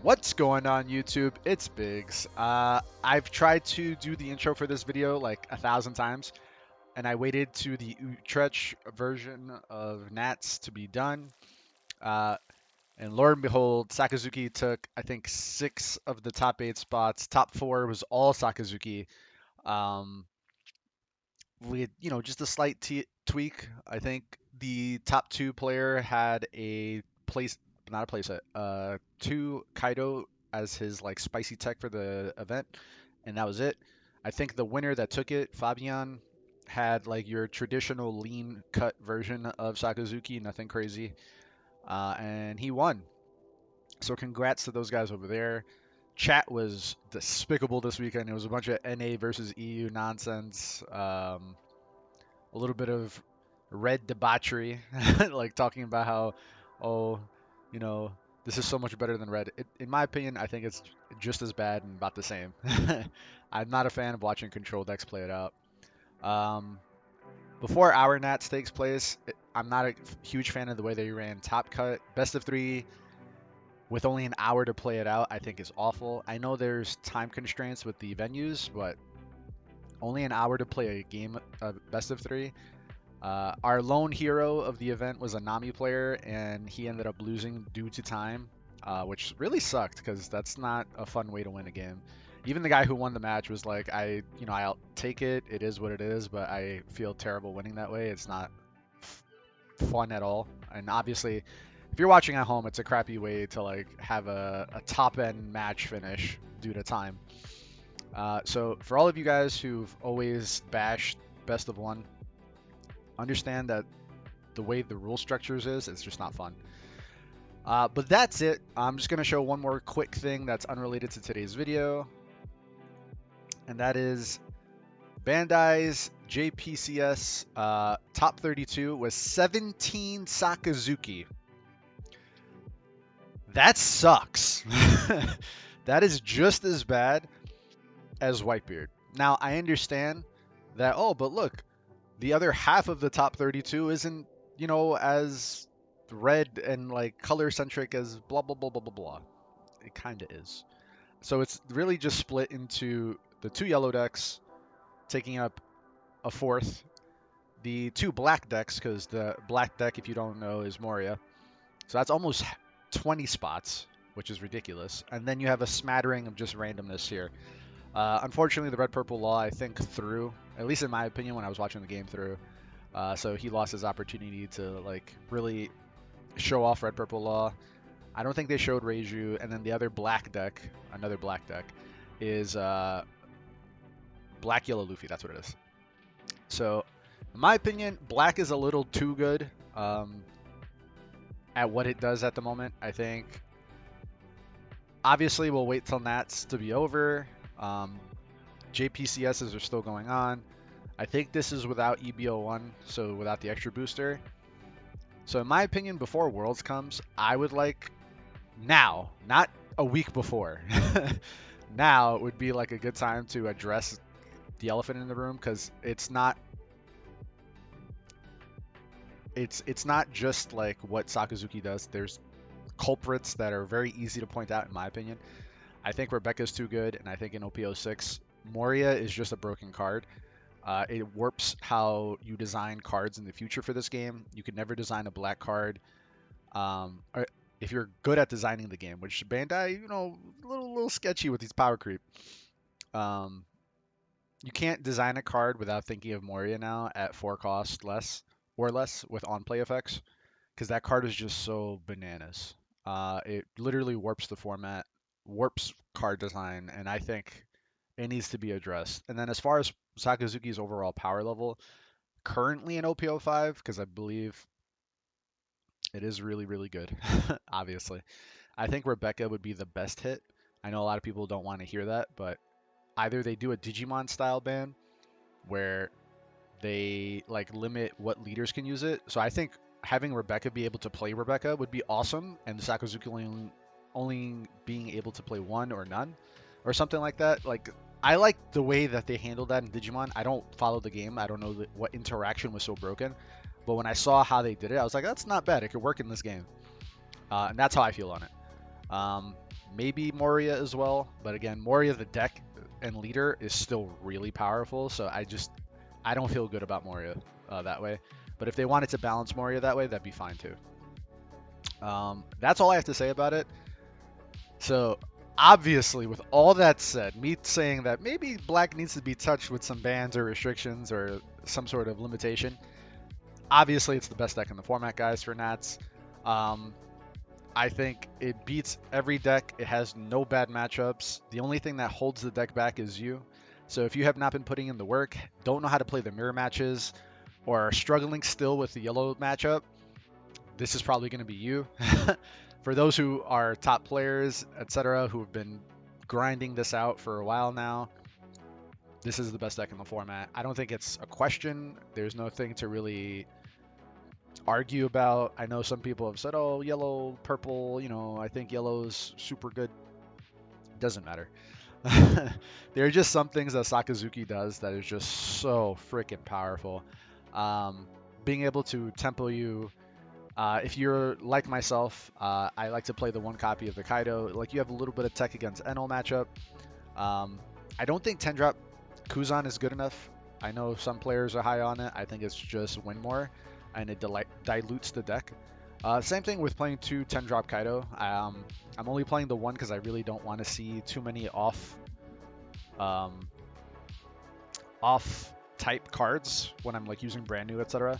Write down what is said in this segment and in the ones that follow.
What's going on YouTube? It's Biggs. I've tried to do the intro for this video like 1,000 times, and I waited to the Utrecht version of Nats to be done. Uh, and lo and behold, Sakazuki took, I think, 6 of the top 8 spots. Top 4 was all Sakazuki. Um, with, just a slight tweak. I think the top 2 player had a place, not a playset, 2 Kaido as his like spicy tech for the event, and that was it. I think the winner that took it, Fabian, had like your traditional lean cut version of Sakazuki, nothing crazy, and he won. So congrats to those guys over there. Chat was despicable this weekend. It was a bunch of NA versus EU nonsense. A little bit of red debauchery, like talking about how, oh, you know, this is so much better than red. In my opinion, I think it's just as bad and about the same. I'm not a fan of watching control decks play it out. Um, Before our Nats takes place, I'm not a huge fan of the way they ran Top Cut. Best of 3 with only an hour to play it out, I think is awful. I know there's time constraints with the venues, but only an hour to play a game best of 3. Our lone hero of the event was a Nami player, and he ended up losing due to time, which really sucked because that's not a fun way to win a game. Even the guy who won the match was like, I'll take it. It is what it is, but I feel terrible winning that way. It's not fun at all. And obviously, if you're watching at home, it's a crappy way to like have a top end match finish due to time. So for all of you guys who've always bashed best of 1, understand that the way the rule structures is, it's just not fun. But that's it. I'm just going to show one more quick thing that's unrelated to today's video, and that is Bandai's JPCS top 32 was 17 Sakazuki. That sucks. That is just as bad as Whitebeard. Now, I understand that, oh, but look, the other half of the top 32 isn't, as red and like color centric as blah blah blah blah blah blah. It kind of is. So it's really just split into the 2 yellow decks taking up a fourth, the 2 black decks, because the black deck, if you don't know, is Moria. So that's almost 20 spots, which is ridiculous. And then you have a smattering of just randomness here. Unfortunately, the red purple law, I think, threw, at least in my opinion, when I was watching the game through. So he lost his opportunity to like really show off red purple law. I don't think they showed Reiju, and then the other black deck, another black deck, is black yellow Luffy. That's what it is. So, in my opinion, black is a little too good at what it does at the moment. I think. Obviously, we'll wait till Nats to be over. JPCSs are still going on. I think this is without EBO1, so without the extra booster. So in my opinion, before Worlds comes, I would like now, not a week before. Now would be like a good time to address the elephant in the room, because it's not just like what Sakazuki does. There's culprits that are very easy to point out in my opinion. I think Rebecca's too good, and I think in OP06, Moria is just a broken card. It warps how you design cards in the future for this game. You can never design a black card. Or if you're good at designing the game, which Bandai, a little sketchy with these power creep. You can't design a card without thinking of Moria now at 4 cost less with on-play effects, because that card is just so bananas. It literally warps the format, warps card design, and I think it needs to be addressed. And then as far as Sakazuki's overall power level, currently in OP05, because I believe it is really, really good, obviously. I think Rebecca would be the best hit. I know a lot of people don't want to hear that, but either they do a Digimon style ban where they like limit what leaders can use it. So I think having Rebecca be able to play Rebecca would be awesome, and Sakazuki only being able to play 1 or none or something like that. Like, I like the way that they handled that in Digimon. I don't follow the game. I don't know what interaction was so broken. But when I saw how they did it, I was like, that's not bad. It could work in this game. And that's how I feel on it. maybe Moria as well. But again, Moria the deck and leader is still really powerful, so I don't feel good about Moria that way. But if they wanted to balance Moria that way, that'd be fine too. That's all I have to say about it. So obviously, with all that said, me saying that maybe Black needs to be touched with some bans or restrictions or some sort of limitation. Obviously, it's the best deck in the format, guys, for Nats. Um, I think it beats every deck. It has no bad matchups. The only thing that holds the deck back is you. So if you have not been putting in the work, don't know how to play the mirror matches, or are struggling still with the yellow matchup, this is probably going to be you. For those who are top players, etc., who have been grinding this out for a while now, this is the best deck in the format. I don't think it's a question. There's nothing to really argue about. I know some people have said, oh, yellow, purple, I think yellow's super good. Doesn't matter. There are just some things that Sakazuki does that is just so freaking powerful. Being able to tempo you. If you're like myself, I like to play the one copy of the Kaido. Like, you have a little bit of tech against Enel matchup. I don't think 10-drop Kuzan is good enough. I know some players are high on it. I think it's just win more, and it dilutes the deck. Same thing with playing 2 10-drop Kaido. I'm only playing the one because I really don't want to see too many off type cards when I'm like using brand new, etc.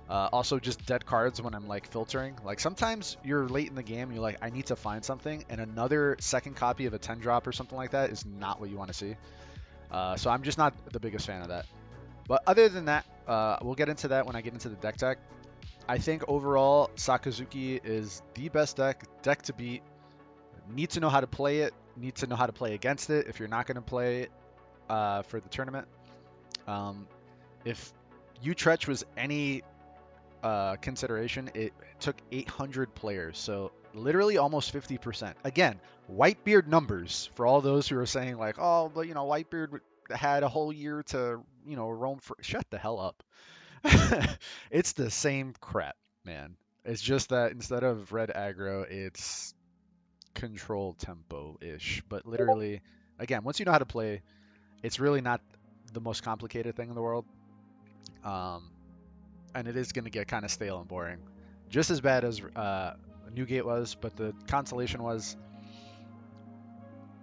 Also, just dead cards when I'm like filtering. Like, sometimes you're late in the game, you're like, I need to find something, and another second copy of a 10 drop or something like that is not what you want to see. So I'm just not the biggest fan of that. But other than that, we'll get into that when I get into the deck tech. I think overall, Sakazuki is the best deck to beat. Need to know how to play it. Need to know how to play against it if you're not going to play it for the tournament. If Utrecht was any consideration, it took 800 players, so literally almost 50%. Again, Whitebeard numbers for all those who are saying like, oh, but Whitebeard had a whole year to roam for. Shut the hell up. It's the same crap, man. It's just that instead of red aggro, it's control tempo ish. But literally, again, once you know how to play, it's really not the most complicated thing in the world. And it is going to get kind of stale and boring. Just as bad as Newgate was, but the consolation was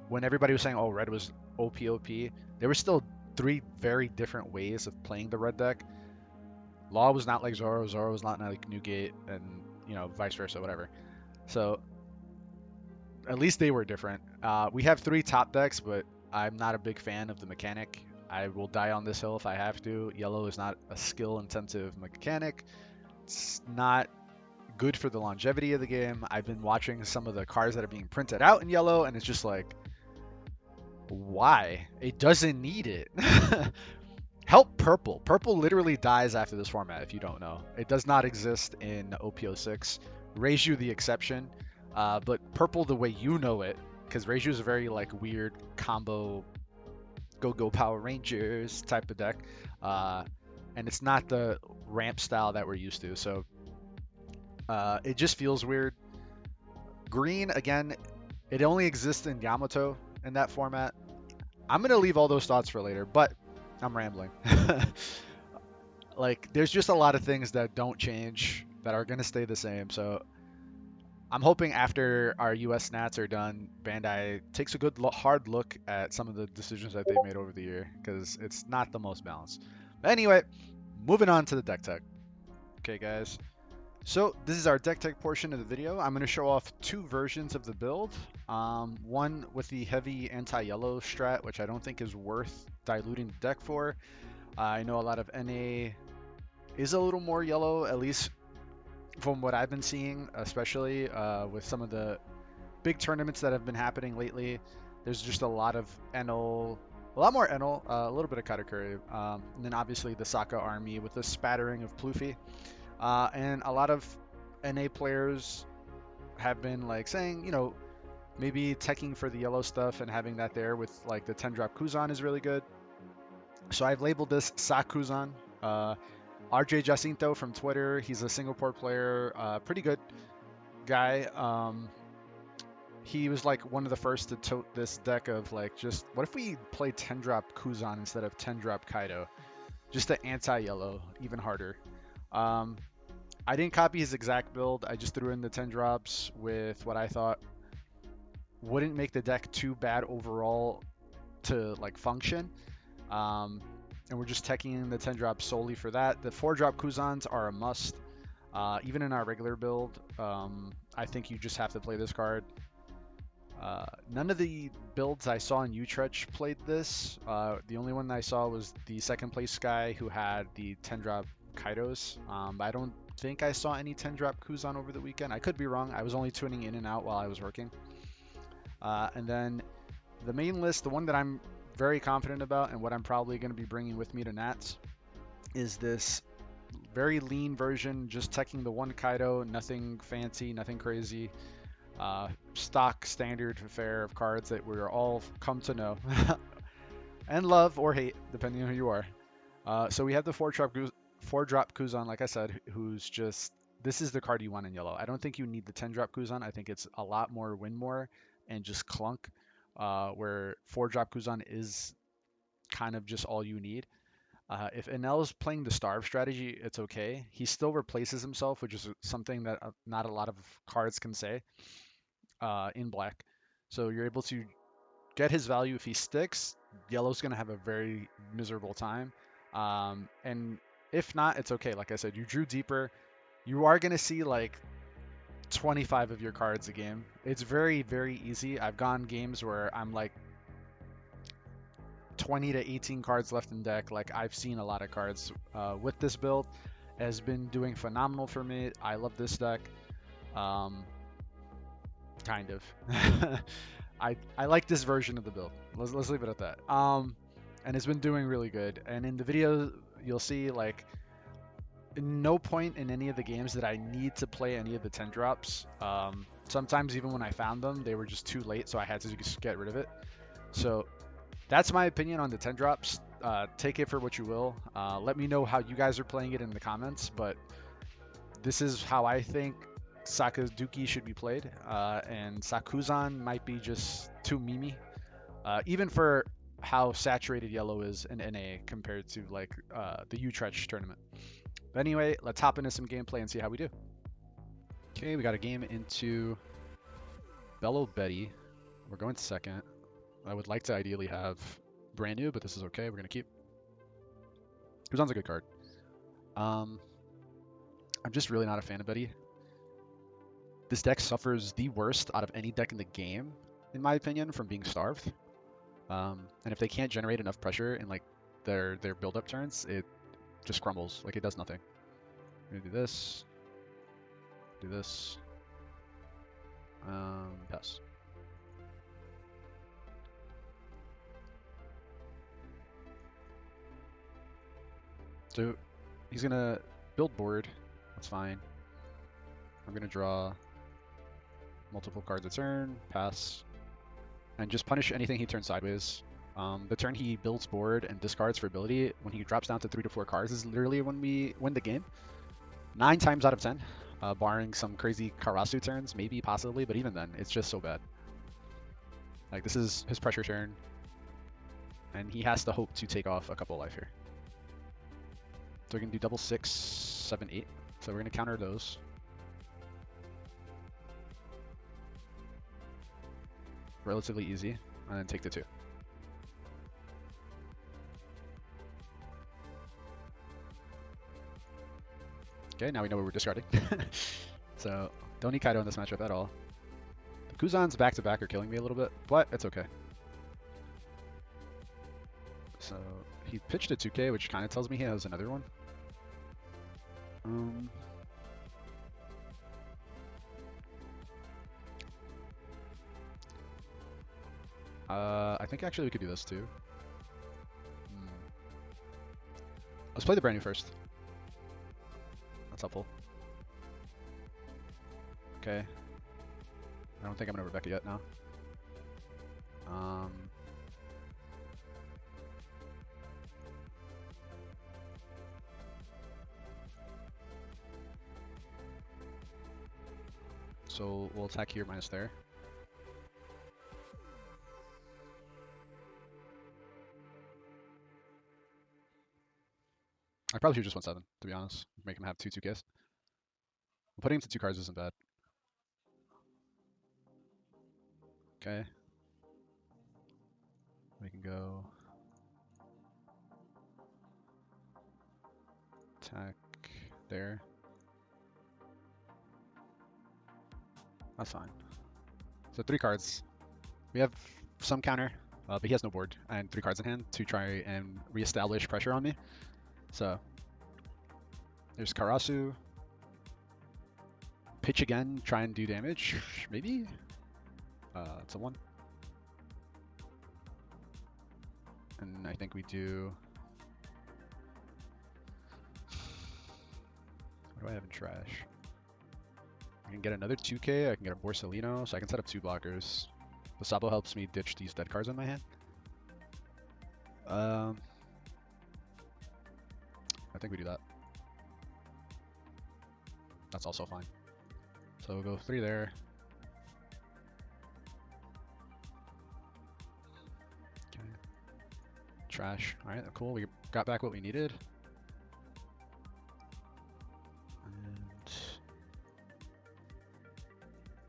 when everybody was saying, oh, red was OP, there were still 3 very different ways of playing the red deck. Law was not like Zoro was not like Newgate, and, vice versa, whatever. So at least they were different. We have 3 top decks, but I'm not a big fan of the mechanic. I will die on this hill if I have to. Yellow is not a skill-intensive mechanic. It's not good for the longevity of the game. I've been watching some of the cards that are being printed out in yellow, and it's just like, why? It doesn't need it. Help purple. Purple literally dies after this format, if you don't know. It does not exist in OP06. Reiju the exception. But purple the way you know it, because Reiju is a very like weird combo go Power Rangers type of deck. And it's not the ramp style that we're used to. So it just feels weird. Green, again, it only exists in Yamato in that format. I'm going to leave all those thoughts for later, but I'm rambling. Like, there's just a lot of things that don't change, that are going to stay the same. So I'm hoping after our US Nats are done, Bandai takes a good hard look at some of the decisions that they've made over the year, because it's not the most balanced. But anyway, moving on to the deck tech. Okay, guys. So this is our deck tech portion of the video. I'm going to show off 2 versions of the build. One with the heavy anti-yellow strat, which I don't think is worth diluting the deck for. I know a lot of NA is a little more yellow, at least from what I've been seeing, especially with some of the big tournaments that have been happening lately. There's just a lot of Enel, a lot more Enel, a little bit of Katakuri, and then obviously the Saka army with the spattering of Pluffy. And a lot of NA players have been like saying, maybe teching for the yellow stuff and having that there with like the 10-drop Kuzan is really good. So I've labeled this Sakuzan. RJ Jacinto from Twitter, he's a Singapore player, pretty good guy. he was like one of the first to tote this deck of like, just what if we play 10 drop Kuzan instead of 10 drop Kaido, just to anti-yellow even harder. Um, I didn't copy his exact build. I just threw in the 10 drops with what I thought wouldn't make the deck too bad overall to like function. Um, and we're just teching the 10 drops solely for that. The 4 drop Kuzans are a must. Even in our regular build, I think you just have to play this card. None of the builds I saw in Utrecht played this. The only one I saw was the second place guy who had the 10 drop Kaidos. I don't think I saw any 10 drop Kuzan over the weekend. I could be wrong. I was only tuning in and out while I was working. And then the main list, the one that I'm very confident about and what I'm probably going to be bringing with me to Nats, is this very lean version, just teching the one Kaido, nothing fancy, nothing crazy. Stock standard fare of cards that we're all come to know and love or hate, depending on who you are. So we have the four drop Kuzan, like I said, who's just, this is the card you want in yellow. I don't think you need the 10 drop Kuzan. I think it's a lot more win more and just clunk, where 4 drop Kuzan is kind of just all you need. If Enel's playing the starve strategy, it's okay. He still replaces himself, which is something that not a lot of cards can say in black. So you're able to get his value if he sticks. Yellow's going to have a very miserable time. And if not, it's okay. Like I said, you drew deeper. You are going to see like 25 of your cards a game. It's very, very easy. I've gone games where I'm like 20 to 18 cards left in deck. Like I've seen a lot of cards with this build. It has been doing phenomenal for me. I love this deck. Kind of. I like this version of the build. Let's leave it at that. And it's been doing really good. And in the video, you'll see like no point in any of the games that I need to play any of the 10 drops. Sometimes even when I found them, they were just too late, so I had to just get rid of it. So that's my opinion on the 10 drops. Take it for what you will. Let me know how you guys are playing it in the comments, but this is how I think Sakazuki should be played, and Sakuzan might be just too memey, even for how saturated yellow is in NA compared to like the Utrecht tournament. But anyway, let's hop into some gameplay and see how we do. Okay, we got a game into Bello Betty. We're going to second. I would like to ideally have brand new, but this is okay. We're gonna keep. Kuzan's a good card. I'm just really not a fan of Betty. This deck suffers the worst out of any deck in the game, in my opinion, from being starved. And if they can't generate enough pressure in like their build-up turns, it just crumbles. Like it does nothing. I'm gonna do this. Do this. Pass. So he's gonna build board. That's fine. I'm gonna draw multiple cards a turn, pass, and just punish anything he turns sideways. The turn he builds board and discards for ability, when he drops down to 3 to 4 cards, is literally when we win the game. 9 times out of 10, barring some crazy Karasu turns, maybe, possibly, but even then, it's just so bad. Like, this is his pressure turn, and he has to hope to take off a couple life here. So we're going to do double 6, 7, 8. So we're going to counter those. Relatively easy, and then take the 2. Okay, now we know what we're discarding. So don't need Kaido in this matchup at all. The Kuzans back-to-back are killing me a little bit, but it's okay. So he pitched a 2K, which kind of tells me he has another one. I think actually we could do this too. Let's play the brand new first. That's helpful. Okay. I don't think I'm gonna Rebecca yet now. So we'll attack here minus there. I probably should just 1/7, to be honest. Make him have 2/2Ks. Putting him to 2 cards isn't bad. Okay. We can go attack there. That's fine. So 3 cards. We have some counter, but he has no board and 3 cards in hand to try and reestablish pressure on me. So there's Karasu. Pitch again, try and do damage, maybe? It's a 1. And I think we do... What do I have in trash? I can get another 2K, I can get a Borsalino, so I can set up 2 blockers. The Sabo helps me ditch these dead cards in my hand. I think we do that. That's also fine. So we'll go 3 there. Okay. Trash. Alright, cool. We got back what we needed. And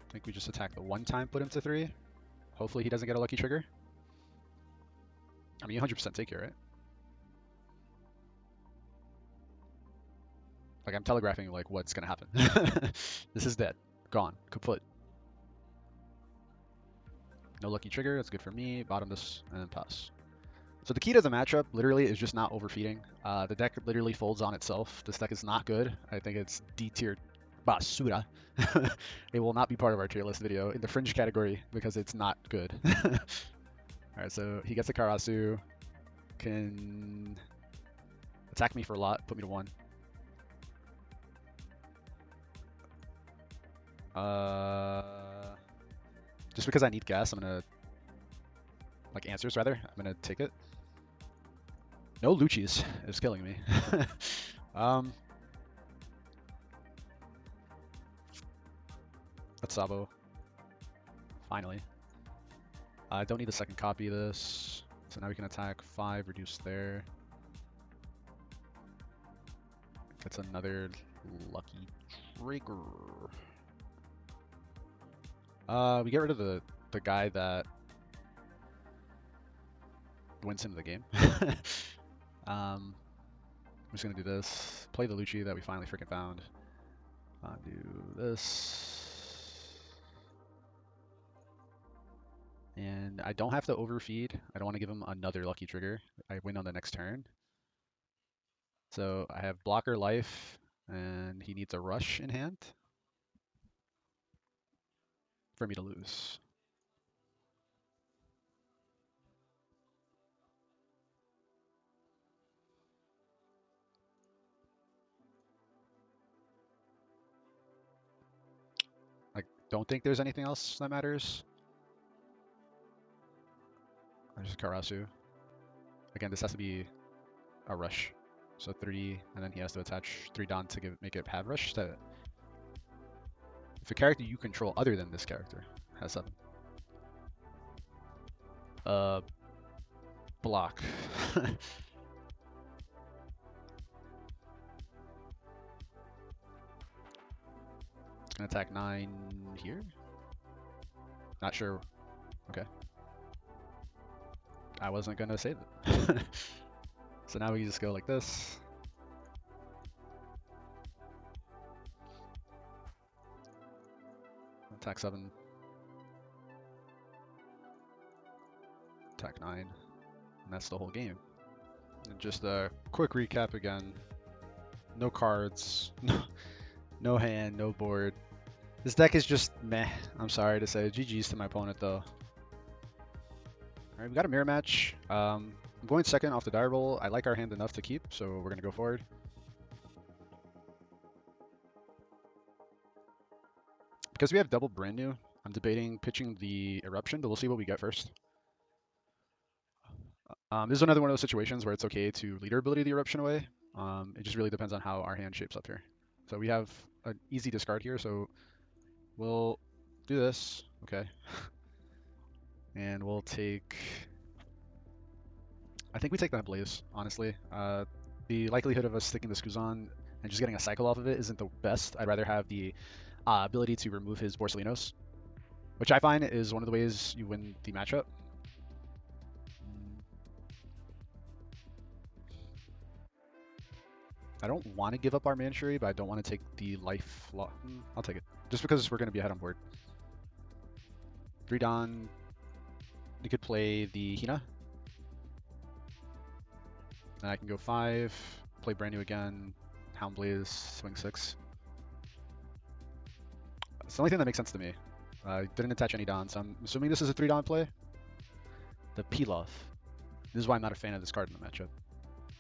I think we just attack the 1 time, put him to 3. Hopefully he doesn't get a lucky trigger. I mean, you 100% take here, right? Like, I'm telegraphing, like, what's gonna happen. This is dead. Gone. Kaput. No lucky trigger. That's good for me. Bottom this, and then pass. So the key to the matchup, literally, is just not overfeeding. The deck literally folds on itself. This deck is not good. I think it's D-tier basura. It will not be part of our tier list video in the fringe category because it's not good. Alright, so he gets a Karasu. Can attack me for a lot. Put me to 1. Just because I need gas, I'm gonna... Like, answers, rather. I'm gonna take it. No Luchis is killing me. That's Sabo. Finally. I don't need a second copy of this. So now we can attack 5, reduce there. Gets another lucky trigger. We get rid of the guy that wins him the game. I'm just gonna do this. Play the Lucci that we finally freaking found. Do this. And I don't have to overfeed. I don't want to give him another lucky trigger. I win on the next turn. So I have blocker life, and he needs a rush in hand for me to lose. I don't think there's anything else that matters. There's Karasu. Again, this has to be a rush. So 3, and then he has to attach 3 Don to make it have rush. So if a character you control other than this character has 7. Block. Gonna attack 9 here? Not sure. Okay. I wasn't gonna save it. So now we just go like this. Attack 7. Attack 9. And that's the whole game. And just a quick recap again. No cards. No hand, no board. This deck is just meh. I'm sorry to say. GG's to my opponent though. Alright, we got a mirror match. I'm going second off the die roll. I like our hand enough to keep, so we're gonna go forward. Because we have double brand new, I'm debating pitching the eruption, but we'll see what we get first. This is another one of those situations where it's okay to leader ability the eruption away. It just really depends on how our hand shapes up here. So we have an easy discard here, so we'll do this. Okay. And we'll take... I think we take that Blaze, honestly. the likelihood of us sticking the Skuzan and just getting a cycle off of it isn't the best. I'd rather have the ability to remove his Borsalinos, which I find is one of the ways you win the matchup. I don't want to give up our Manchury, but I don't want to take the life. I'll take it. Just because we're going to be ahead on board. 3 Don. You could play the Hina. And I can go 5, play brand new again, Hound Blaze, swing 6. It's the only thing that makes sense to me. I didn't attach any Dons, so I'm assuming this is a 3 Don play. The Pilaf. This is why I'm not a fan of this card in the matchup.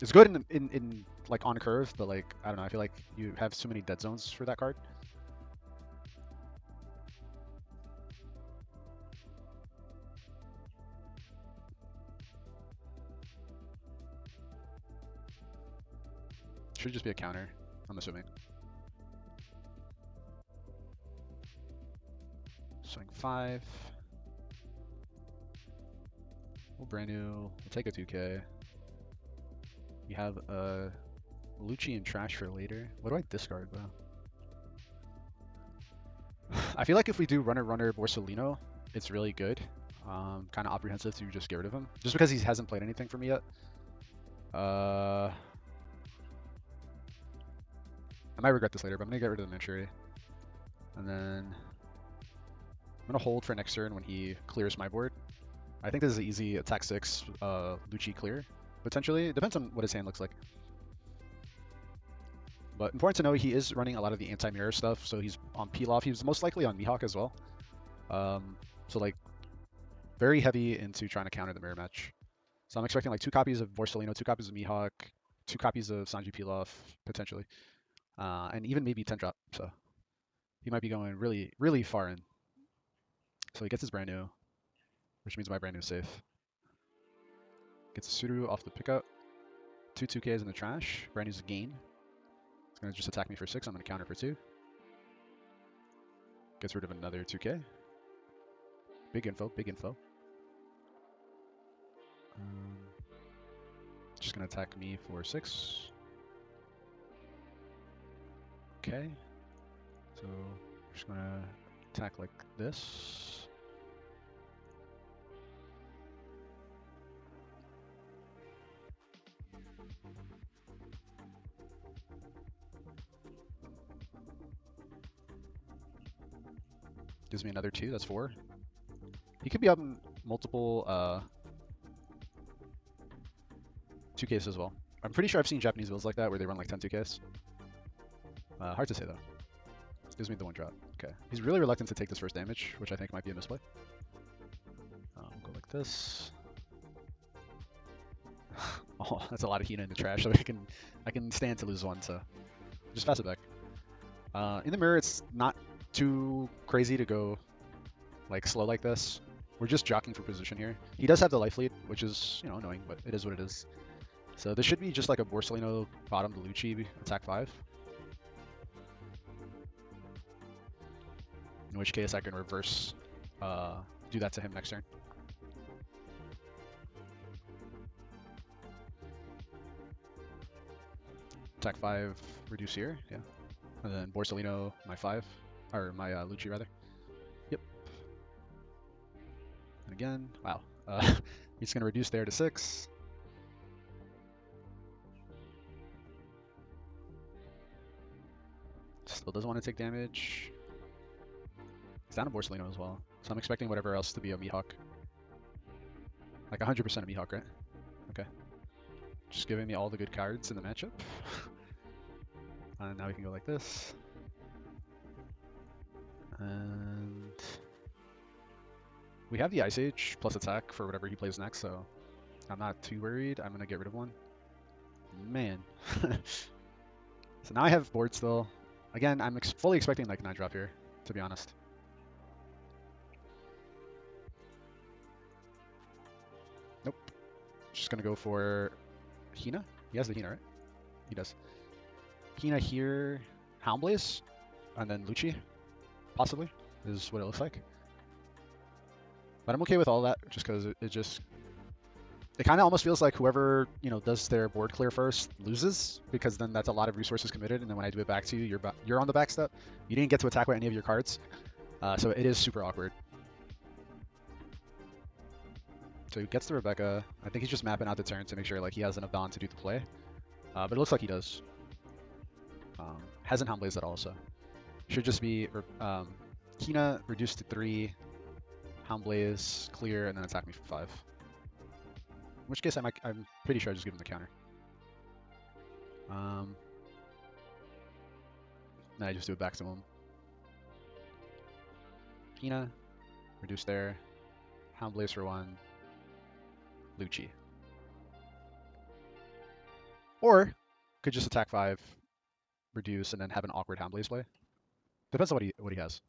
It's good in like on curve, but like I don't know. I feel like you have too many dead zones for that card. Should just be a counter, I'm assuming. Swing 5. Well, brand new. We'll take a 2K. We have a Lucci and trash for later. What do I discard though? I feel like if we do runner Borsalino, it's really good. Kind of apprehensive to just get rid of him, just because he hasn't played anything for me yet. I might regret this later, but I'm gonna get rid of the Manchury, and then I'm gonna hold for next turn when he clears my board. I think this is an easy attack 6 Lucci clear, potentially. It depends on what his hand looks like. But important to know, he is running a lot of the anti-mirror stuff, so he's on Pilaf. He's most likely on Mihawk as well. So like very heavy into trying to counter the mirror match. So I'm expecting like 2 copies of Borsalino, 2 copies of Mihawk, 2 copies of Sanji Pilaf, potentially. And even maybe 10 drop. So he might be going really, really far in. So he gets his brand new, which means my brand new is safe. Gets a Suru off the pickup. 2 2Ks in the trash. Brand new's a gain. It's going to just attack me for 6. I'm going to counter for 2. Gets rid of another 2K. Big info, big info. Just going to attack me for 6. Okay. So we're just going to attack like this. Gives me another 2, that's 4. He could be up in multiple 2Ks as well. I'm pretty sure I've seen Japanese builds like that where they run like 10 2Ks. Hard to say though. Gives me the 1 drop. Okay. He's really reluctant to take this first damage, which I think might be a misplay. Go like this. Oh, that's a lot of Hina in the trash, so I can stand to lose 1, so just pass it back. In the mirror, it's not too crazy to go like slow like this. We're just jockeying for position here. He does have the life lead, which is, you know, annoying, but it is what it is. So this should be just like a Borsalino bottom to Lucci attack 5. In which case I can reverse do that to him next turn. Attack 5, reduce here, yeah. And then Borsalino, my 5, or my Lucci rather. Yep. And again, wow. He's going to reduce there to 6. Still doesn't want to take damage. He's down to Borsalino as well. So I'm expecting whatever else to be a Mihawk. Like 100% a Mihawk, right? Okay. Just giving me all the good cards in the matchup. And now we can go like this. And we have the Ice Age plus attack for whatever he plays next, so I'm not too worried. I'm going to get rid of 1. Man. So now I have board still. Again, I'm fully expecting like 9 drop here, to be honest. Nope. Just going to go for Hina. He has the Hina, right? He does. Hina here, Hound Blaze, and then Lucci, possibly, is what it looks like. But I'm okay with all that, just because it just it kind of almost feels like whoever does their board clear first loses, because then that's a lot of resources committed, and then when I do it back to you, you're on the back step. You didn't get to attack with any of your cards, so it is super awkward. So he gets the Rebecca. I think he's just mapping out the turn to make sure like he has enough Dawn to do the play, but it looks like he does. Hasn't Hound Blaze at all, so should just be Kina reduced to 3, Hound Blaze clear, and then attack me for 5. In which case I'm pretty sure I just give him the counter. Then I just do it back to him. Kina, reduce there, Hound Blaze for 1, Lucci. Or could just attack 5, reduce, and then have an awkward Hound Blaze play. Depends on what he has.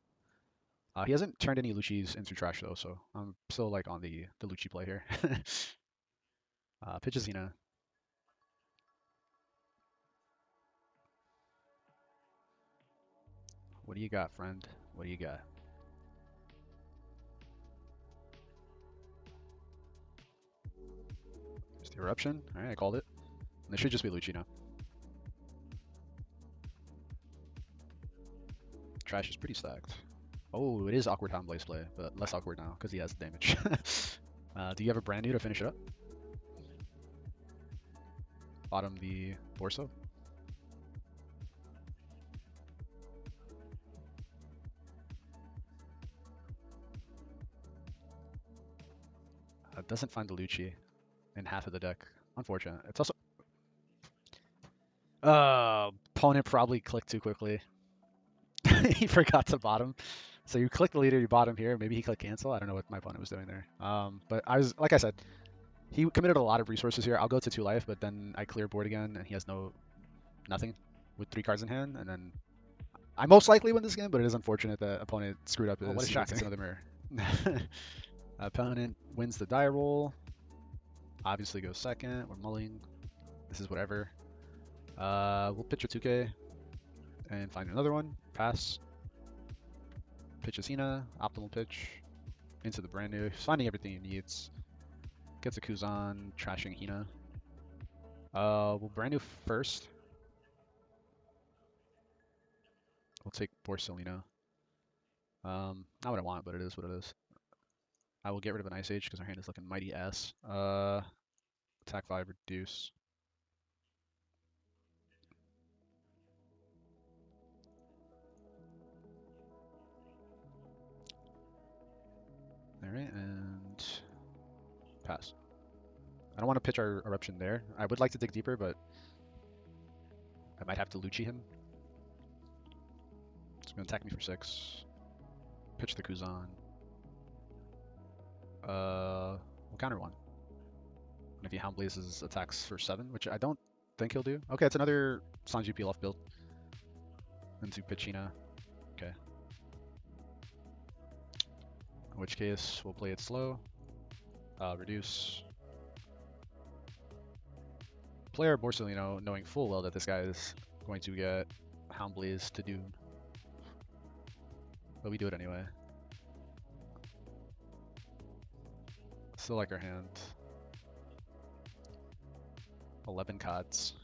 He hasn't turned any Luccis into trash though, so I'm still like on the Lucci play here. Pitches Xena. What do you got, friend? What do you got? Just the Eruption. Alright, I called it. And it should just be Lucci now. Trash is pretty stacked. Oh, it is awkward Hound Blaze play, but less awkward now because he has damage. Do you have a brand new to finish it up? Bottom the Borso. Doesn't find the Lucci in half of the deck. Unfortunate. It's also... opponent probably clicked too quickly. He forgot to bottom. So you click the leader, you bottom here. Maybe he clicked cancel. I don't know what my opponent was doing there. But like I said, he committed a lot of resources here. I'll go to 2 life, but then I clear board again, and he has nothing with 3 cards in hand, and then I most likely win this game, but it is unfortunate that opponent screwed up his what a shot into the mirror. Opponent wins the die roll. Obviously goes second. We're mulling. This is whatever. We'll pitch a 2K and find another one. Pass. Pitch a Cena. Optimal pitch. Into the brand new. He's finding everything he needs. Gets a Kuzan. Trashing Hina. We'll brand new first. We'll take Borsalino. Not what I want, but it is what it is. I will get rid of an Ice Age because our hand is looking mighty ass. Attack 5, reduce. Alright, and pass. I don't want to pitch our Eruption there. I would like to dig deeper, but I might have to Lucci him. It's going to attack me for 6. Pitch the Kuzan. We'll counter 1. And if he Hound Blazes attacks for 7, which I don't think he'll do. Okay, it's another Sanji peel off build. Into Pichina. Okay. In which case, we'll play it slow. Reduce. Player Borsalino, knowing full well that this guy is going to get Hound Blaze to Doom. But we do it anyway. Still like our hand. 11 cards.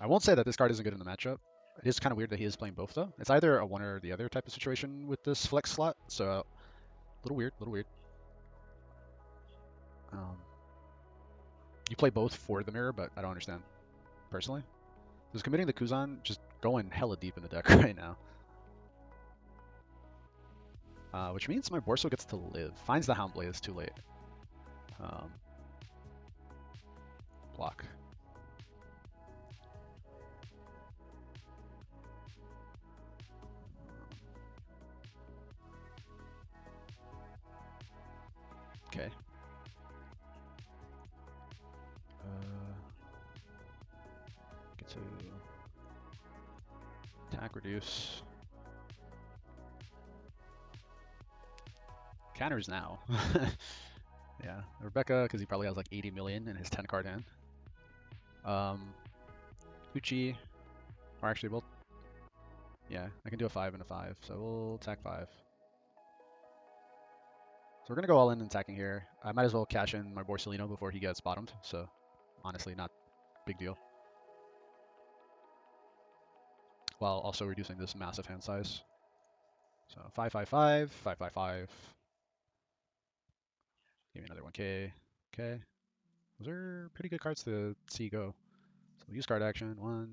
I won't say that this card isn't good in the matchup. It is kind of weird that he is playing both though. It's either a one or the other type of situation with this flex slot, so a little weird, little weird. You play both for the mirror, but I don't understand personally. Because committing the Kuzan just going hella deep in the deck right now. Which means my Borso gets to live. Finds the Hound Blaze too late. Block. Okay. Get to attack, reduce. Counters now. Yeah, Rebecca, because he probably has like 80 million in his 10 card hand. Uchi, or actually, we'll, yeah, I can do a 5 and a 5, so we'll attack 5. So we're gonna go all in attacking here. I might as well cash in my Borsellino before he gets bottomed. So honestly, not big deal. While also reducing this massive hand size. So 555, 555. Give me another 1k. Okay. Those are pretty good cards to see go. So we'll use card action. 1,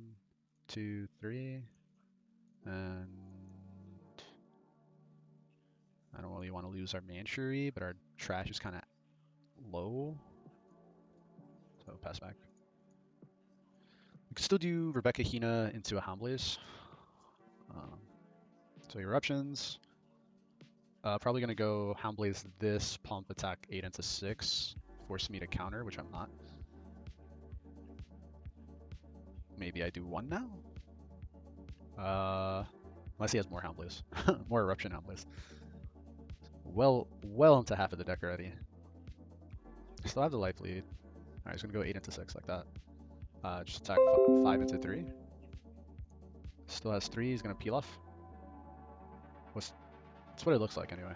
2, 3. And I don't really want to lose our Manchury, but our trash is kind of low. So pass back. We can still do Rebecca Hina into a Houndblaze. So eruptions. Probably going to go Houndblaze this, pump attack 8 into 6. Force me to counter, which I'm not. Maybe I do 1 now? Unless he has more Houndblaze. More eruption Houndblaze. Well into half of the deck already. Still have the life lead. Alright, he's going to go 8 into 6 like that. Just attack 5 into 3. Still has 3. He's going to peel off. That's what it looks like anyway.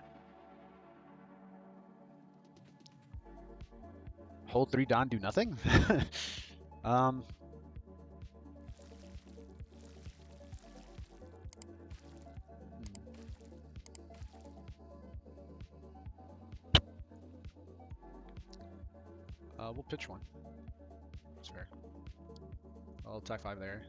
Hold 3 Don, do nothing? We'll pitch 1. That's fair. I'll attack 5 there.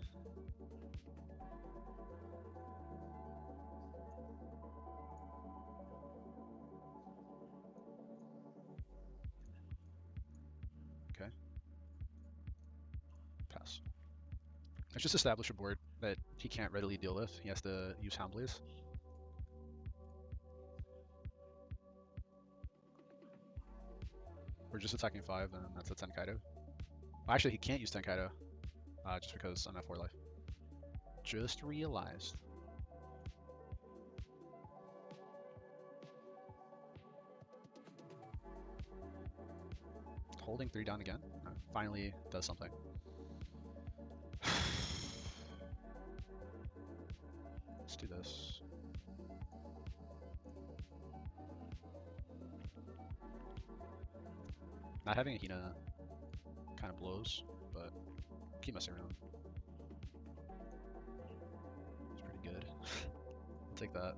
Okay. Pass. Let's just establish a board that he can't readily deal with. He has to use Houndblaze. We're just attacking 5, and that's a 10 Kaido. Well, actually, he can't use 10 Kaido, just because I'm at 4 life. Just realized. Holding 3 down again. Finally does something. Let's do this. Not having a Hina kind of blows, but keep messing around. It's pretty good. I'll take that.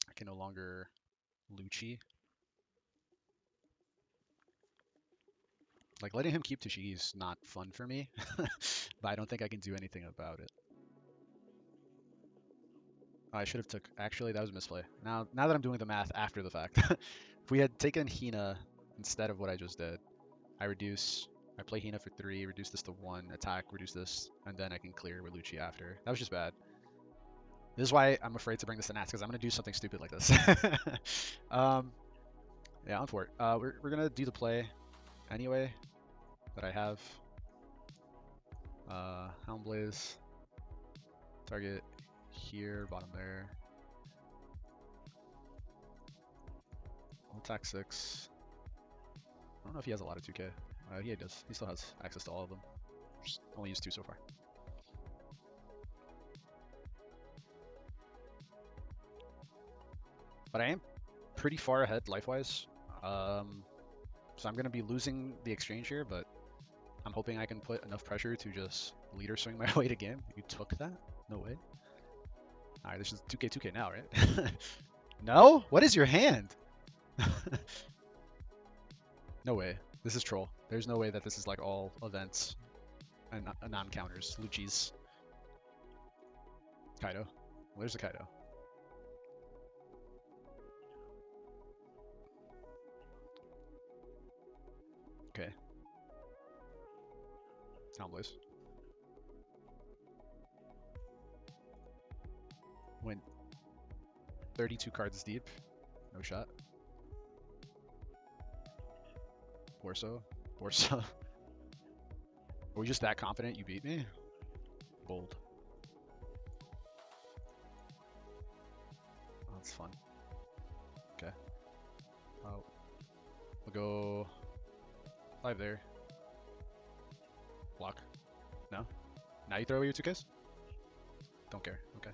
I can no longer Lucci. Like, letting him keep Tashigi is not fun for me, but I don't think I can do anything about it. I should have took... Actually, that was a misplay. Now that I'm doing the math after the fact. If we had taken Hina instead of what I just did, I play Hina for 3, reduce this to 1, attack, reduce this, and then I can clear with Lucci after. That was just bad. This is why I'm afraid to bring this to Nats, because I'm going to do something stupid like this. Yeah, on for it. We're going to do the play anyway that I have. Houndblaze. Target here, bottom there. I'll attack 6. I don't know if he has a lot of 2k. Yeah, he does. He still has access to all of them. Just only used 2 so far. But I am pretty far ahead life-wise. So I'm going to be losing the exchange here, but I'm hoping I can put enough pressure to just leader swing my way to game. You took that? No way. Alright, this is 2k, 2k now, right? No? What is your hand? No way. This is troll. There's no way that this is like all events and non-counters. Lucci's. Kaido. Where's the Kaido? Okay. Houndblaze. Went 32 cards deep. No shot. Borso. Borso. Are we just that confident you beat me? Bold. that's fun. Okay. We'll go 5 there. Block. No? Now you throw away your 2Ks? Don't care. Okay.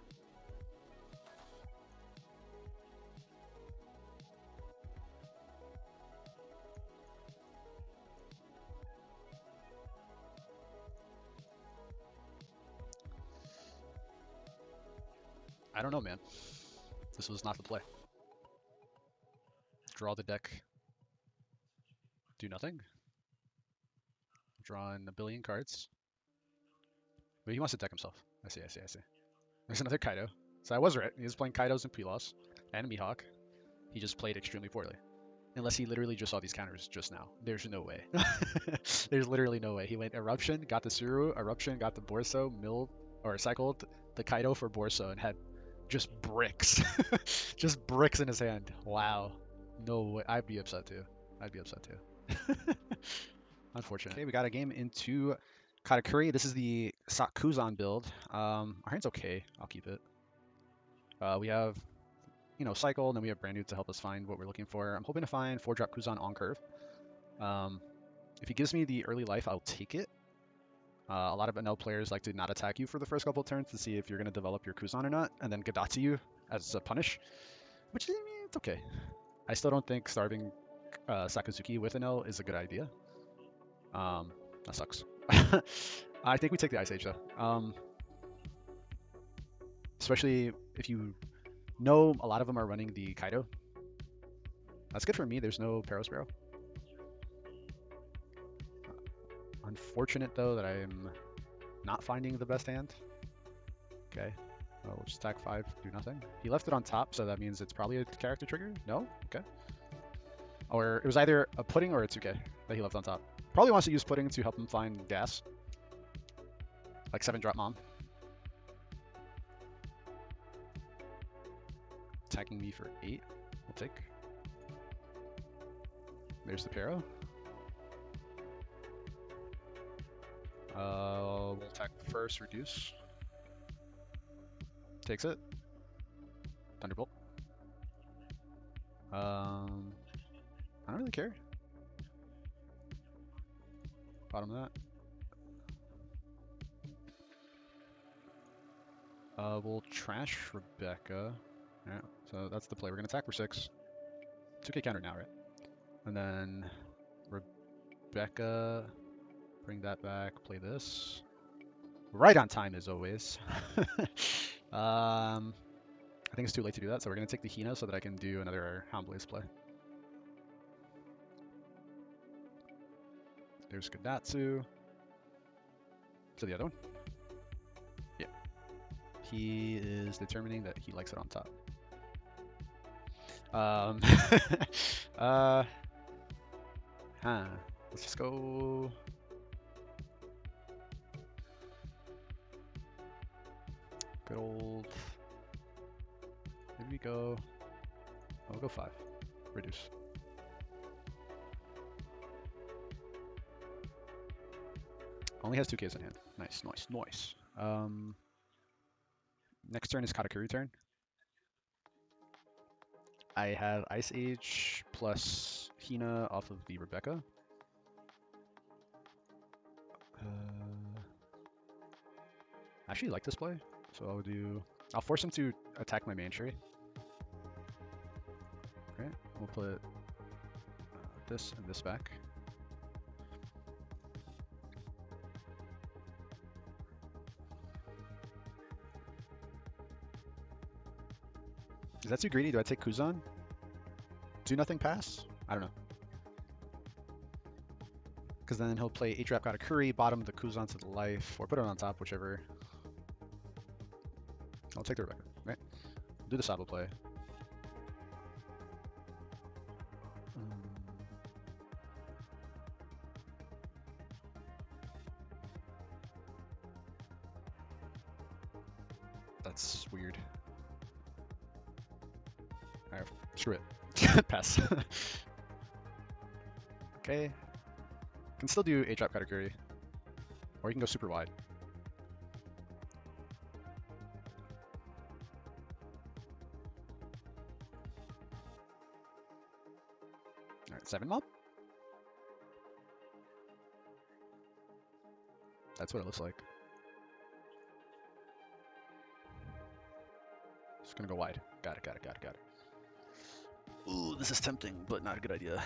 I don't know, man. This was not the play. Draw the deck. Do nothing. Drawing a billion cards. But he wants to deck himself. I see. There's another Kaido. So I was right. He was playing Kaidos and Pilos and Mihawk. He just played extremely poorly. Unless he literally just saw these counters just now. There's no way. There's literally no way. He went Eruption, got the Suru, Eruption, got the Borso, cycled the Kaido for Borso and had just bricks. Just bricks in his hand. Wow. No way. I'd be upset too. Unfortunate. Okay, we got a game into Katakuri. This is the Sakuzan build. Our hand's okay. I'll keep it. We have, Cycle, and then we have Brand New to help us find what we're looking for. I'm hoping to find 4-drop Kuzan on curve. If he gives me the early life, I'll take it. A lot of NL players like to not attack you for the first couple of turns to see if you're going to develop your Kuzan or not, and then Gadatsu you as a punish, which, it's okay. I still don't think starving Sakazuki with NL is a good idea. That sucks. I think we take the Ice Age, though. Especially if you know a lot of them are running the Kaido. That's good for me. There's no Parasparrow. Unfortunate, though, that I'm not finding the best hand. Okay. We'll just attack 5, do nothing. He left it on top, so that means it's probably a character trigger? No? Okay. Or it was either a pudding or a 2K that he left on top. Probably wants to use pudding to help him find gas. Like 7-drop mom. Attacking me for 8. We'll take. There's the Pero. We'll attack first, reduce. Takes it. Thunderbolt. I don't really care. Bottom of that. We'll trash Rebecca. Yeah, so that's the play. We're gonna attack for 6. 2K counter now, right? And then Rebecca, bring that back, play this. Right on time as always. I think it's too late to do that, so we're gonna take the Hina so that I can do another Houndblaze play. There's Gadatsu. So the other one? Yeah. He is determining that he likes it on top. Let's just go. Good old. Maybe we go. Oh, we'll go 5. Reduce. Only has 2Ks in hand. Nice. Next turn is Katakuri turn. I have Ice Age plus Hina off of the Rebecca. I actually like this play, so I'll force him to attack my main tree. Okay, we'll put this and this back. Is that too greedy? Do I take Kuzan? Do nothing pass? I don't know. Because then he'll play 8-drop Katakuri, bottom the Kuzan to the life, or put it on top, whichever. I'll take the Rebecca, right? Do the Sabo play. That's weird. Alright, screw it. Pass. Okay. Can still do 8-drop Katakuri. Or you can go super wide. Alright, 7 mob? That's what it looks like. Just gonna go wide. Got it. Ooh, this is tempting, but not a good idea.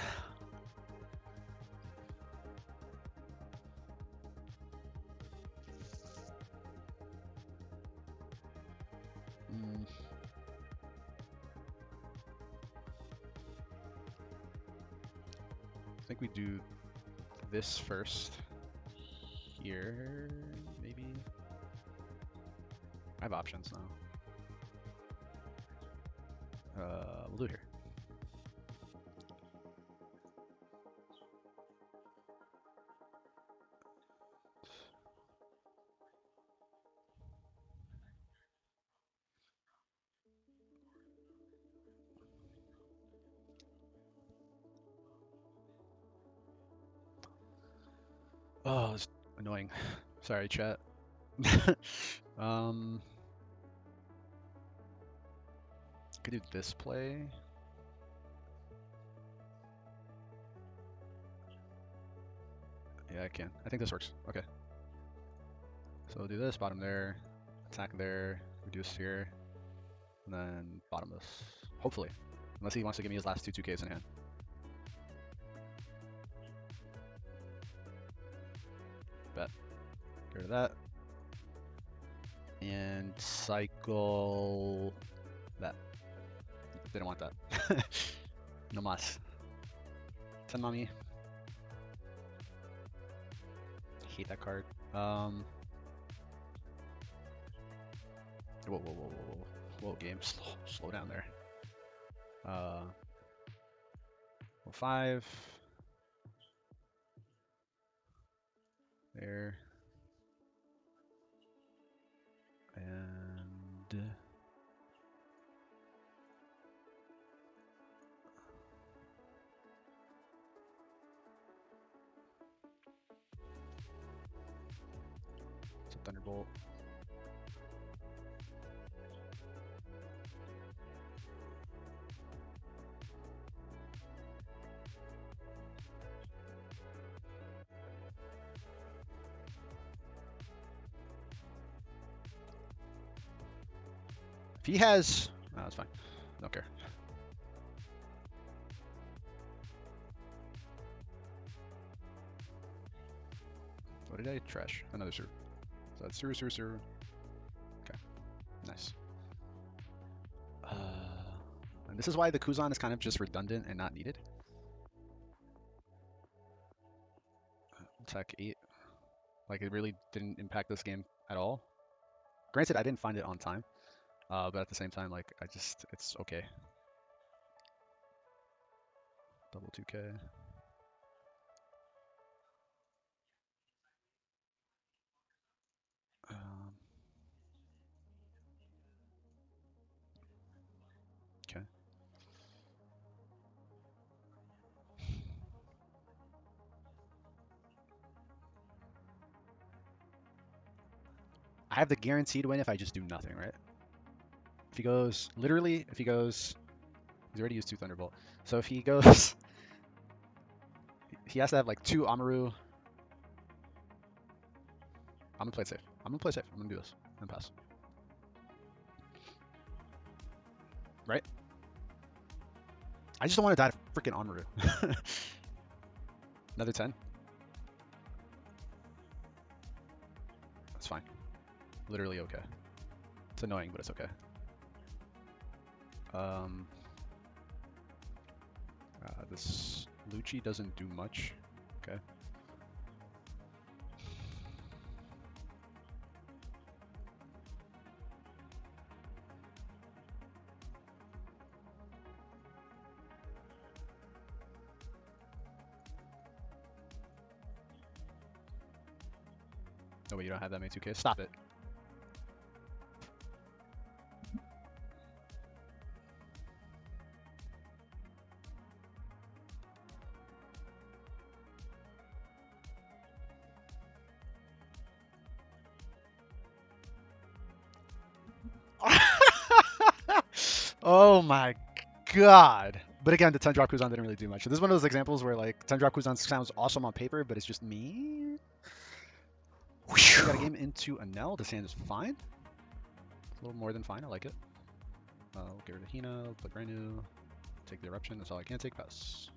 I think we do this first. Here, maybe? I have options now. We'll do it here. Oh, it's annoying. Sorry, chat. Could do this play. Yeah, I can. I think this works. Okay. So we'll do this, bottom there, attack there, reduce here, and then bottom this. Hopefully. Unless he wants to give me his last 2/2Ks in hand. Bet. Get rid of that. And cycle that. Didn't want that. No mas. 10 mommy. Hate that card. Whoa, game. Slow down there. 5. There. And it's a Thunderbolt. If he has, no, that's fine. Don't care. What did I trash? Another Suru. So that's Suru. Okay, nice. And this is why the Kuzan is kind of just redundant and not needed. Attack 8. Like, it really didn't impact this game at all. Granted, I didn't find it on time. But at the same time, like, it's okay. Double 2K. Okay. I have the guaranteed win if I just do nothing, right? If he goes, literally, if he goes, he's already used 2 Thunderbolt. So if he goes, he has to have like 2 Amaru. I'm gonna play it safe. I'm gonna do this and pass. Right? I just don't want to die to freaking Amaru. Another 10. That's fine. Literally okay. It's annoying, but it's okay. This Lucci doesn't do much. Okay. Oh wait, you don't have that many 2Ks? Stop it. Oh my god. But again, the 10 drop Kuzan didn't really do much. So this is one of those examples where like 10 drop Kuzan sounds awesome on paper, but it's just me. We got a game into a Nell. This hand is fine. A little more than fine. I like it. We'll get rid of Hina, play brand new, take the Eruption. That's all I can take. Pass.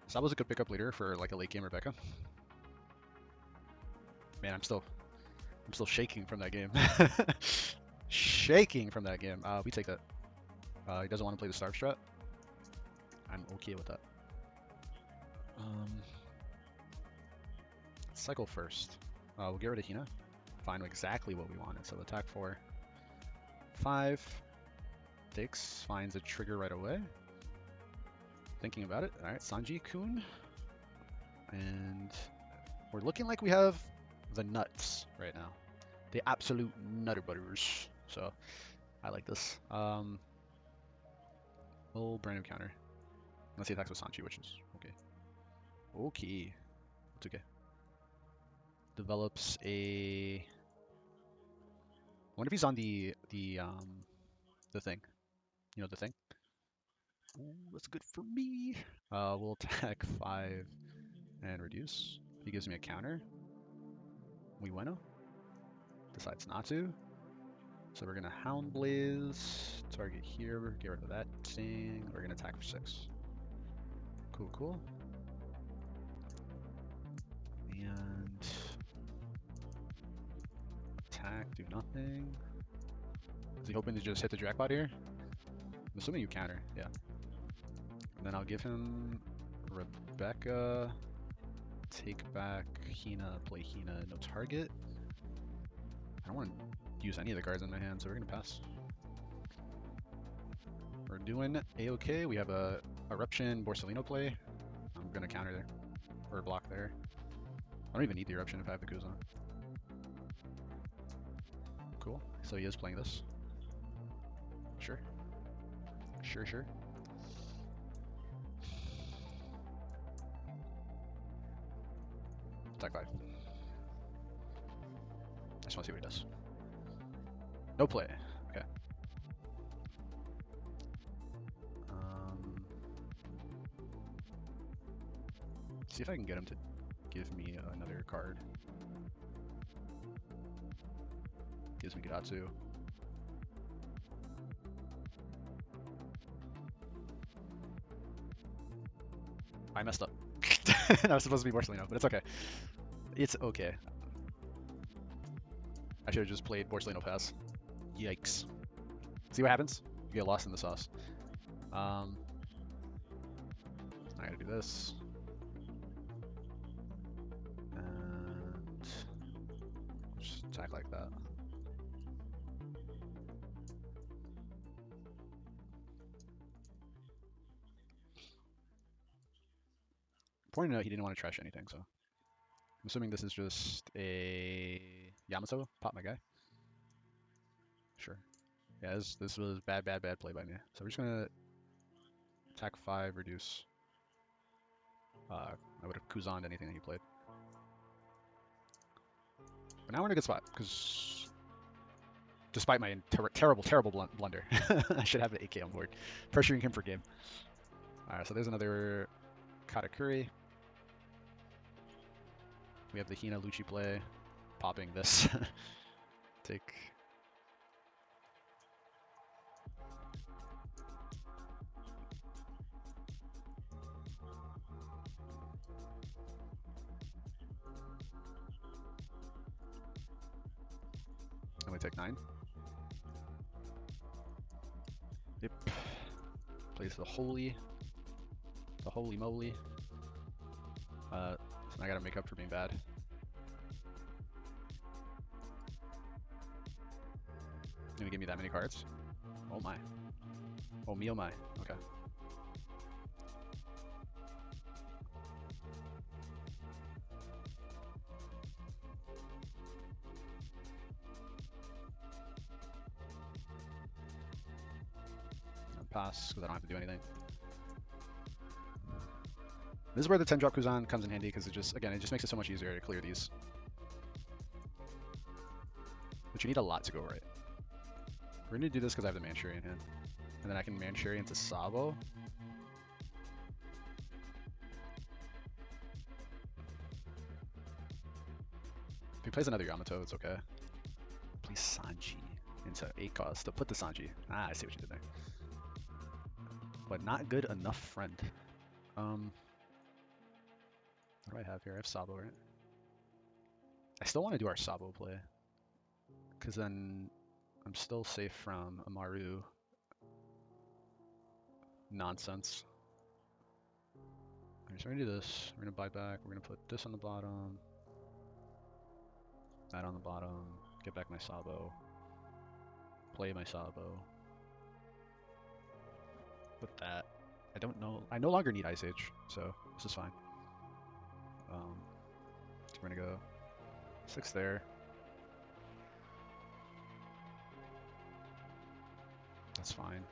So that was a good pickup leader for like a late game Rebecca. Man, I'm still shaking from that game. Shaking from that game. We take that. He doesn't want to play the Starve strat. I'm okay with that. Cycle first. We'll get rid of Hina. Find exactly what we wanted. So attack 4. 5. Takes. Finds a trigger right away. Thinking about it. Alright, Sanji-kun. And we're looking like we have the nuts right now. The absolute nutter butters. So I like this. We'll brand new counter. Unless he attacks with Sanji, which is okay. Okay. It's okay. Develops a... I wonder if he's on the thing. You know, the thing? Ooh, that's good for me. We'll attack 5 and reduce. He gives me a counter. We bueno. Decides not to. So we're gonna Hound Blaze. Target here. Get rid of that thing. We're gonna attack for 6. Cool, cool. And attack, do nothing. Is he hoping to just hit the jackpot here? I'm assuming you counter, yeah. And then I'll give him Rebecca, take back Hina, play Hina, no target. I don't want to use any of the cards in my hand, so we're gonna pass. We're doing A-okay. We have a Eruption Borsellino play. I'm gonna counter there, or block there. I don't even need the Eruption if I have the Kuzan. Cool, so he is playing this. Sure. Sure, sure. Attack 5. I just want to see what he does. No play. Okay. See if I can get him to give me another card. Gives me Gidatsu. I messed up. That was supposed to be Borsellino, but it's okay. It's okay. I should have just played Borsellino pass. Yikes. See what happens? You get lost in the sauce. I gotta do this. And just attack like that. Important to note, he didn't want to trash anything, so I'm assuming this is just a Yamato. Pop my guy. Sure. Yeah, this was bad play by me. So we're just gonna attack 5, reduce. I would have Kuzan'd anything that he played. But now we're in a good spot, because despite my terrible blunder, I should have the 8K on board, pressuring him for game. Alright, so there's another Katakuri. We have the Hina Lucci play, popping this. Take. And we take 9. Yep. Plays the holy moly. So now I gotta make up for being bad. Gonna give me that many cards? Oh my. Oh me, oh my. Okay. I'll pass because I don't have to do anything. This is where the 10 drop Kuzan comes in handy because it just makes it so much easier to clear these. But you need a lot to go right. We're gonna do this because I have the Manchuria in hand. And then I can Manchuria into Sabo. If he plays another Yamato, it's okay. Please Sanji into 8 cost to put the Sanji. Ah, I see what you did there. But not good enough, friend. What do I have here? I have Sabo, right? I still want to do our Sabo play. Because then I'm still safe from Amaru nonsense. Alright, so we're going to do this. We're going to buy back. We're going to put this on the bottom. That on the bottom. Get back my Sabo. Play my Sabo. Put that. I don't know. I no longer need Ice Age, so this is fine. So we're going to go 6 there. That's fine.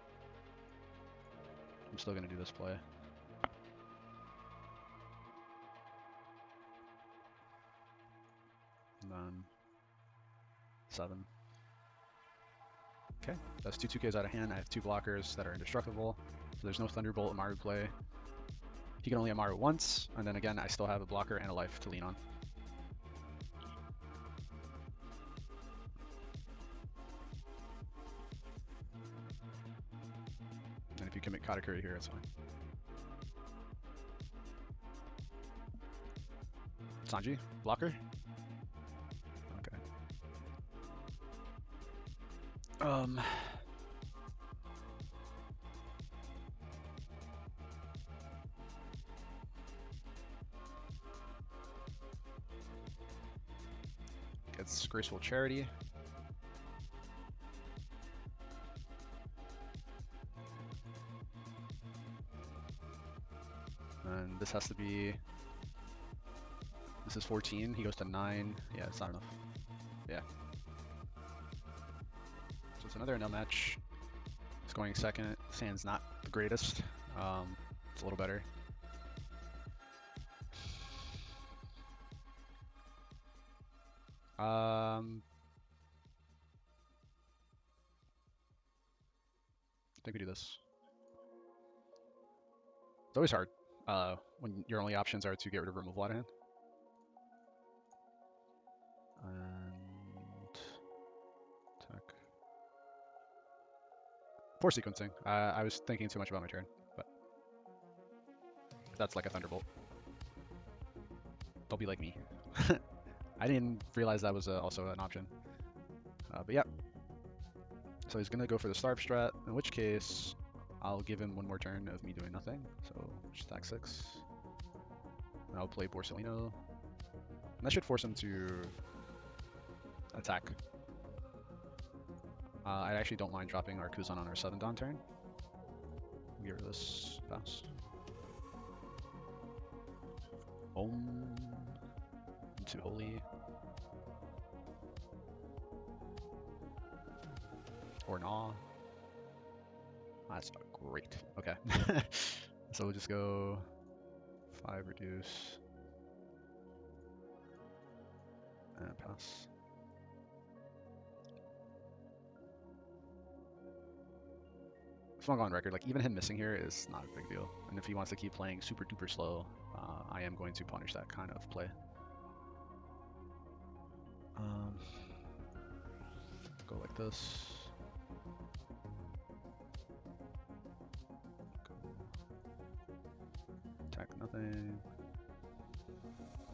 I'm still going to do this play. And then 7. Okay, that's 2 2Ks out of hand. I have 2 blockers that are indestructible. So there's no Thunderbolt Amaru play. He can only Amaru once, and then again, I still have a blocker and a life to lean on. And if you commit Katakuri here, it's fine. Sanji, blocker? Okay. Gets Graceful Charity. And this has to be... This is 14, he goes to 9. Yeah, it's not enough. Yeah. So it's another no match. It's going second. Sand's not the greatest. It's a little better. I think we do this. It's always hard when your only options are to get rid of removal out of hand. And attack. Poor sequencing. I was thinking too much about my turn, but that's like a Thunderbolt. Don't be like me. I didn't realize that was also an option. But yeah. So he's going to go for the Starve strat, in which case I'll give him one more turn of me doing nothing. So stack 6. And I'll play Borsalino. And that should force him to attack. I actually don't mind dropping our Kuzan on our 7 Dawn turn. Get rid of this pass. Into Holy. Or Gnaw. That's great. Okay. So we'll just go 5 reduce. And pass. Just want to go on record, like even him missing here is not a big deal. And if he wants to keep playing super duper slow, I am going to punish that kind of play. Go like this. Attack nothing.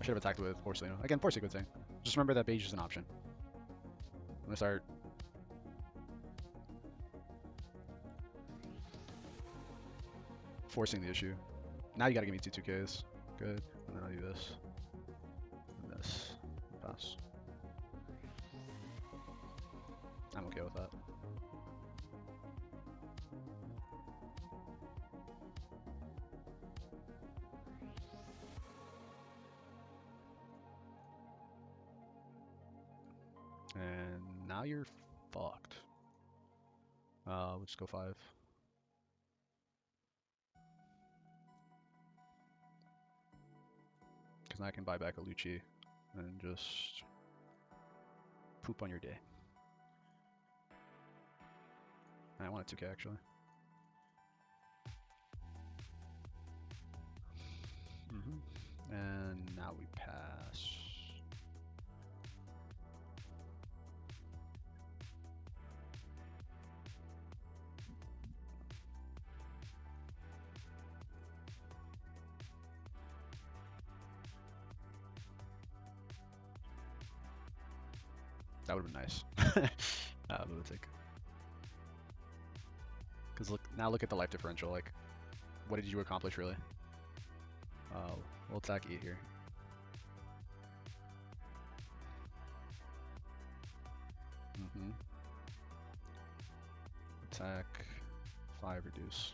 I should have attacked with Porcelino. Again, poor sequencing. Just remember that beige is an option. I'm gonna start. Forcing the issue. Now you gotta give me 2 2Ks. Good. And then I'll do this. And this. Pass. I'm okay with that. And now you're fucked. We'll just go 5. Because now I can buy back a Lucci and just poop on your day. I want a 2K actually. And now we pass. That would have been nice. That would take. Because look at the life differential. Like, what did you accomplish really? We'll attack 8 here. Attack 5 reduce.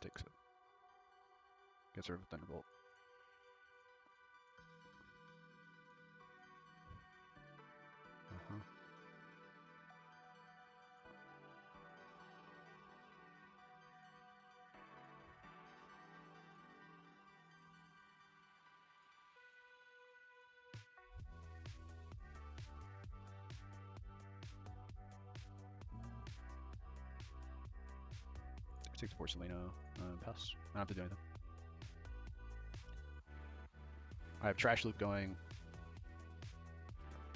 Takes it. Gets rid of Thunderbolt. Takes Porcelino. Pass. I don't have to do anything. I have Trash Loop going.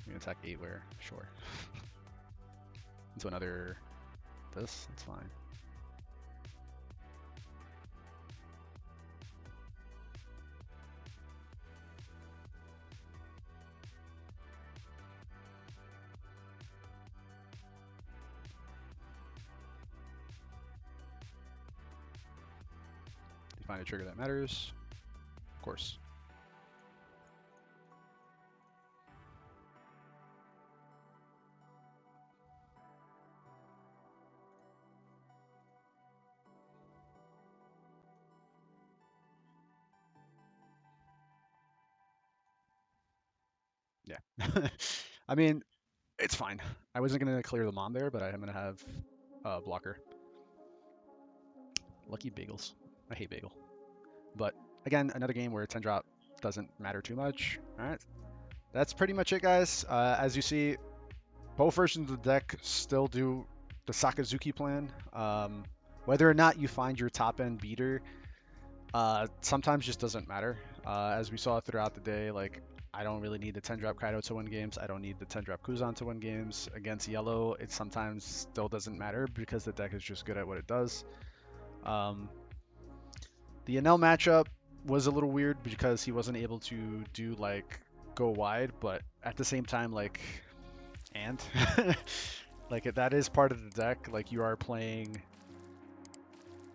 We can attack 8 where? Sure. Into another. This? It's fine. Find a trigger that matters. Of course. Yeah. I mean, it's fine. I wasn't going to clear the Mom there, but I am going to have blocker. Lucky Bagels. I hate Bagel. But again, another game where 10 drop doesn't matter too much. All right. That's pretty much it, guys. As you see, both versions of the deck still do the Sakazuki plan. Whether or not you find your top end beater, sometimes just doesn't matter. As we saw throughout the day, like I don't really need the 10 drop Kaido to win games. I don't need the 10 drop Kuzan to win games. Against yellow, it sometimes still doesn't matter because the deck is just good at what it does. The NL matchup was a little weird because he wasn't able to do like go wide, but at the same time, like, and like that is part of the deck. Like you are playing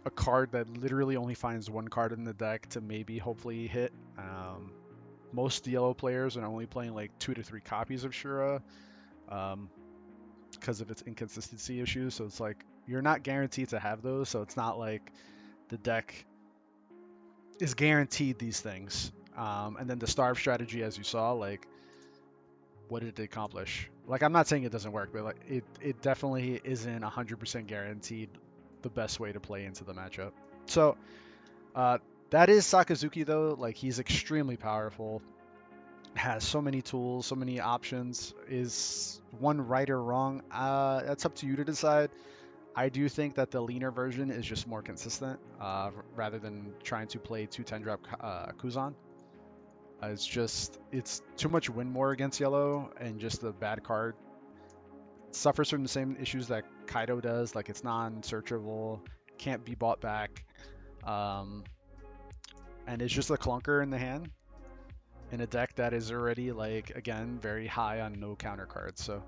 a card that literally only finds one card in the deck to maybe hopefully hit. Most yellow players are only playing like 2 to 3 copies of Shura because of its inconsistency issues. So it's like you're not guaranteed to have those. So it's not like the deck is guaranteed these things. And then the starve strategy, as you saw, like what did it accomplish? Like I'm not saying it doesn't work, but like it definitely isn't 100% guaranteed the best way to play into the matchup. So that is Sakazuki though. Like he's extremely powerful, has so many tools, so many options. Is one right or wrong? That's up to you to decide. I do think that the leaner version is just more consistent rather than trying to play 2 10 drop Kuzan. It's too much win more against yellow, and just the bad card suffers from the same issues that Kaido does. Like it's non-searchable, can't be bought back, and it's just a clunker in the hand in a deck that is already like again very high on no counter cards. So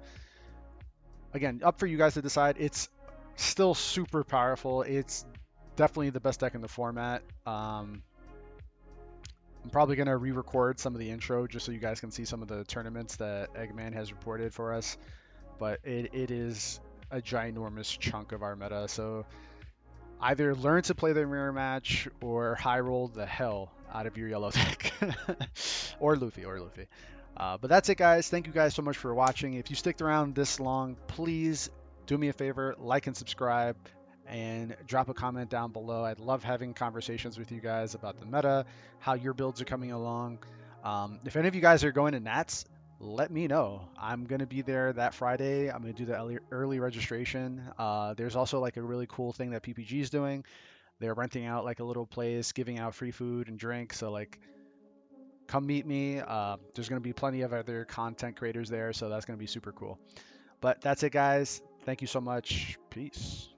again, up for you guys to decide. It's still super powerful. It's definitely the best deck in the format. I'm probably going to re-record some of the intro just so you guys can see some of the tournaments that Eggman has reported for us. But it is a ginormous chunk of our meta. So either learn to play the mirror match or high roll the hell out of your yellow deck. or Luffy. But that's it, guys. Thank you guys so much for watching. If you sticked around this long, please do me a favor, like and subscribe, and drop a comment down below. I'd love having conversations with you guys about the meta, how your builds are coming along. If any of you guys are going to Nats, let me know. I'm gonna be there that Friday. I'm gonna do the early registration. There's also like a really cool thing that PPG is doing. They're renting out like a little place, giving out free food and drink. So like, come meet me. There's gonna be plenty of other content creators there, so that's gonna be super cool. But that's it, guys. Thank you so much. Peace.